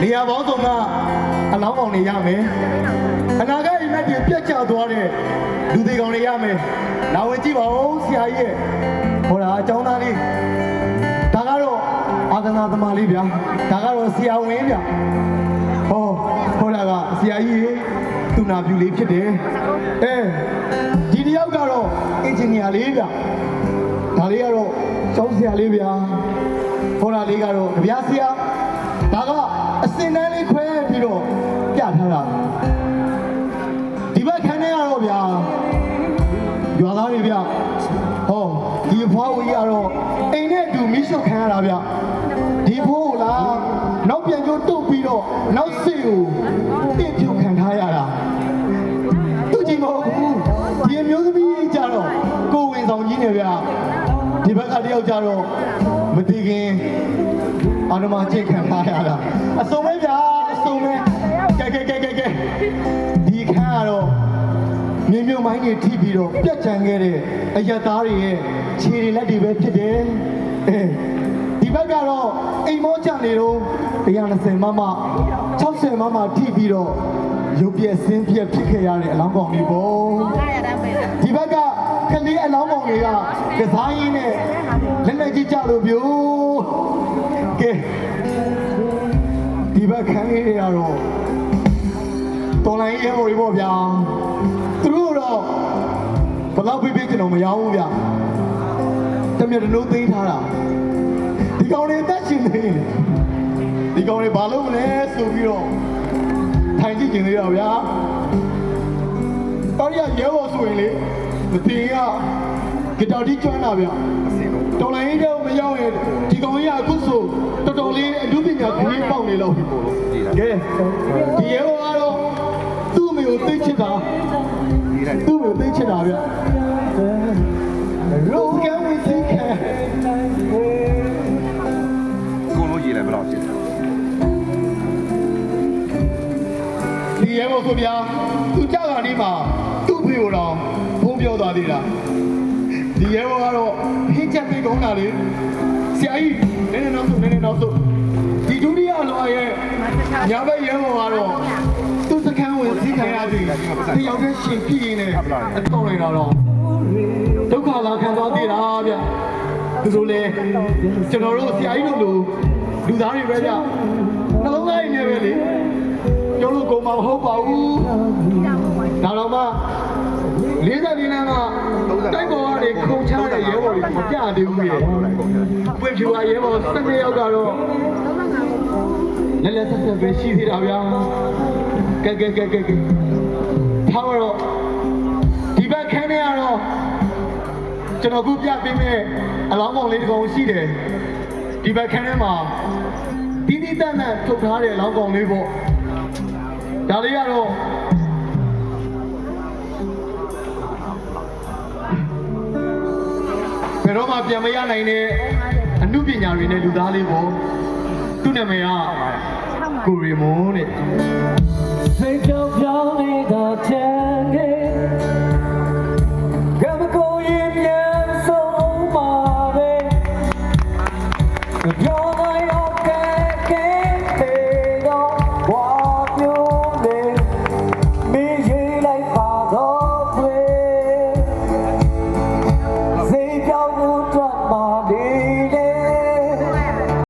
နေရာပေါင်းစုံကအလောင်းကောင်တွေရမယ်အနာဂတ်အိမ်မက်တွေပြတ်ကျသွားတဲ့လူတွေကောင်တွေရမယ်လာဝင်ကြည့်ပါဦးဆရာကြီးရဲ့ဟောတာအကြောင်းသားလေးဒါကတော့အာသနာသမားလေးဗျာဒါကတော့ဆရာဝန်ဗျာဟောတာကဆရာကြီးသူနာပြူလေးဖြစ်တယ်ဒီတယောက်ကတော့အင်ဂျင်နီယာလေးဗျာဒါလေးကတော့ကျောင်းဆရာလေးဗျာဟောတာလေးကတော့ကြပြဆရာဒါကအစင်တန်းလေးခွဲပြီးတော့ပြထားတာဒီဘက်ခန်းထဲကတော့ဗျာရွာသားတွေဗျဒီဖွားဝကြီးကတော့အိမ်နဲ့အတူမိရှုခံရတာဗျဒီဖိုးလားနောက်ပြန်ကျိုးတုတ်ပြီးတော့နောက်စေကိုတင့်ဖြုတ်ခံထားရတာသူကြည့်မဟုတ်ဘူးဒီမျိုးသမီးကြတော့ကိုဝင်ဆောင်ကြီးနေဗျဒီဘက်ကတယောက်ကြတော့မတည်ခင်အာရမကျင့်ခံထားရတာအစုံပဲဗျာအစုံပဲကဲဒီခန်းကတော့မြေမြုပ်မိုင်းတွေထိပြီးတော့ပြတ်ချန်ခဲ့တဲ့အရက်သားတွေရဲ့ခြေတွေလက်တွေပဲဖြစ်တယ်ဒီဘက်ကတော့အိမ်မောကြနေတော့120မမ60မမထိပြီးတော့ရုပ်ပြက်ဆင်းပြက်ဖြစ်ခဲ့ရတဲ့အလောင်းကောင်တွေပေါ့ဒီဘက်ကကလေးအလောင်းကောင်တွေကကစားရင်းနဲ့လက်လက်ကြီးကြလို့ပြို့ကဲဒီဘက်ခန်းလေးတွေကတော့တော်လိုင်းရဲဘော်တွေပေါ့ဗျာသူတို့တော့ဘလောက်ပြကျွန်တော်မရဘူးဗျာတမျက်တလုံးသိမ်းထားတာဒီကောင်တွေတက်ရှင်နေတယ်ဒီကောင်တွေဘာလုပ်မလဲဆိုပြီးတော့ထိုင်ကြည့်နေသေးတာဗျာတော်ရရဲဘော်ဆိုရင်လေမတင်ကဂီတာတီးကျွမ်းတာဗျာတော်လိုင်းရဲမရောက်ရင်ဒီကောင်ကြီးကအခုဆိုတော်တော်လေးအမှုပညာခင်းပေါက်နေလို့ကဲဒီရဲဘော်ကတော့သူ့မျိုးသိချစ်တာသူ့မျိုးသိချစ်တာဗျာရိုးကဝင်သိခဲကိုလုံးကြီးလည်းဘယ်လောက်ရှိလဲဒီရဲဘော်ဆိုဗျာသူကြောက်တာနေမှာသူ့ဖေကိုတော့ဖုံးပြောသွားသေးတာဒီရဲဘော်ကတော့ဟင်းချက်ပေးကောင်းတာလေဆရာကြီးနည်းနည်းနောက်ဆိုဒီဒုတိယလောရဲ့ညာဘက်ရဲဘော်ကတော့သူ့စခန်းဝင်စီးခံရပြီတယောက်တည်းရှင်ပြင်းနေအတော့နေတာတော့ဒုက္ခလာခံသွားသေးတာဗျသူတို့လေကျွန်တော်တို့ဆရာကြီးတို့လူသားတွေပဲဗျနှလုံးသားရည်နေပဲလေကျောင်းလို့ကုန်မဟုတ်ပါဘူးဒါတော့မှ44လမ်းကတိုက်ပေါ်ကနေခုံချတဲ့ရဲဘော်တွေမပြသေးဘူးလေပွင့်ဖြူကရဲဘော်12ယောက်ကတော့လက်ဆက်ပဲရှိသေးတာဗျာကဲထားတော့ဒီဘက်ခန်းထဲကတော့ကျွန်တော်ခုပြပေးမယ်အလောင်းပေါင်းလေးတစ်ကောင်ရှိတယ်ဒီဘက်ခန်းထဲမှာတီးတန့်ထုတ်ထားတဲ့အလောင်းကောင်လေးပေါ့ဒါလေးကတော့ဘယ်တော့မှပြန်မရနိုင်တဲ့အမှုပညာတွေနဲ့လူသားလေးပေါ့သူ့နာမည်ကကိုရီမွန်တဲ့စိတ်ကြောင့်ပြောင်းနေတာချမ်းခဲ့ကမကိုရင်ပြန်ဆုံးပါပဲ